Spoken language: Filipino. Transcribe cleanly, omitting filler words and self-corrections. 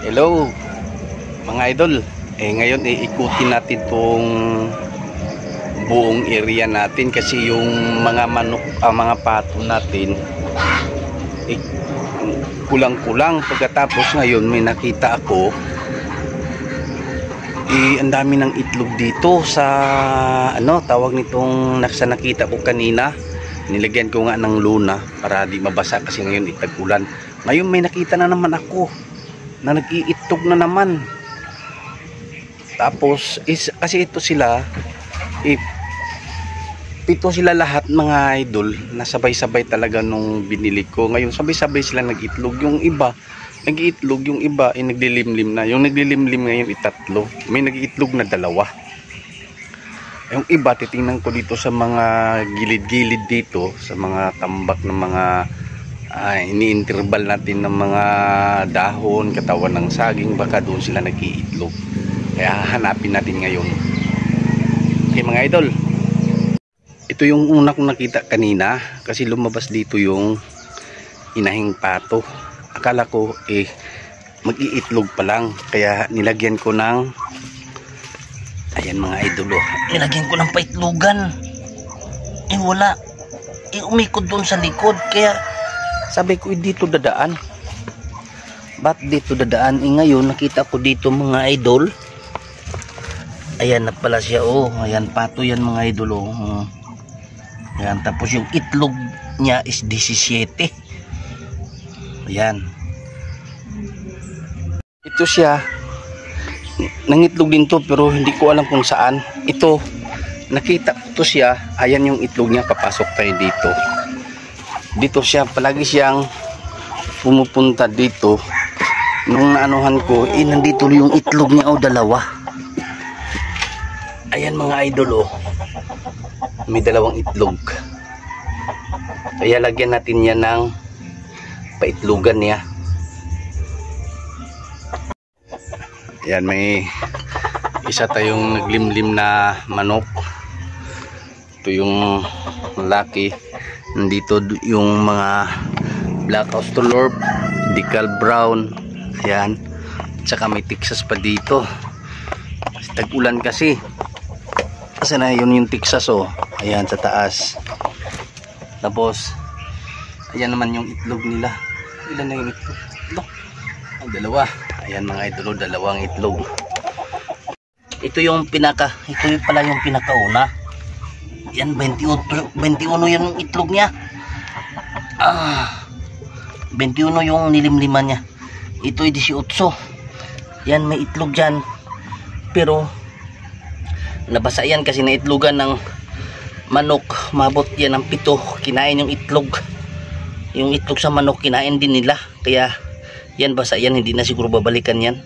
Hello mga idol, ngayon iikutin natin tong buong area natin kasi yung mga manok, mga pato natin kulang-kulang. Pagkatapos ngayon may nakita ako ang dami ng itlog dito sa tawag nitong nakita ko kanina. Nilagyan ko nga ng luna para di mabasa kasi ngayon itag-ulan. Ngayon may nakita na naman ako na nag-iitlog na naman. Tapos kasi ito sila pito sila lahat mga idol, na sabay-sabay talaga nung binili ko. Ngayon sabay-sabay sila nag-itlog. Yung iba nag-iitlog, yung iba ay naglilimlim na. Yung naglilimlim ngayon itatlo, may nag-iitlog na dalawa. Yung iba titingnan ko dito sa mga gilid-gilid dito, sa mga tambak ng mga ini-interval natin ng mga dahon, katawan ng saging, baka doon sila nag-iitlog. Kaya hanapin natin ngayon. Okay mga idol, ito yung una kong nakita kanina kasi lumabas dito yung inahing pato. Akala ko mag-iitlog pa lang, kaya nilagyan ko ng ayan mga idol, nilagyan ko ng paitlogan. Wala, umikot doon sa likod, kaya sabi ko dito dadaan. Ba't dito dadaan? Ngayon nakita ko dito mga idol, ayan na pala siya. Ayan, pato yan mga idol. Ayan, tapos yung itlog niya is 17. Ayan, ito siya, nangitlog din to pero hindi ko alam kung saan. Ito, nakita ko to siya. Ayan yung itlog niya, papasok tayo dito. Dito siya, palagi siyang pumupunta dito. Nung naanuhan ko, nandito yung itlog niya, dalawa. Ayan mga idol, may dalawang itlog. Kaya lagyan natin yan ng paitlogan niya. Ayan, may isa tayong naglimlim na manok. Ito yung laki. Nandito yung mga black Australorp, decal brown. Ayan, tsaka may Texas pa dito. Tag-ulan kasi. Kasi na yun yung Texas. Ayan sa taas. Tapos ayan naman yung itlog nila. Ilan na yung itlog? Dalawa. Ayan mga idol, dalawang itlog. Ito yung pala yung pinakauna. Yan, 21 yung itlog niya. 21 yung nilimliman niya. Ito ay 18. Yan, may itlog dyan. Pero nabasa yan kasi na itlogan ng manok. Mabot yan ng 7. Kinain yung itlog. Yung itlog sa manok kinain din nila. Kaya yan, basa yan, hindi na siguro babalikan yan.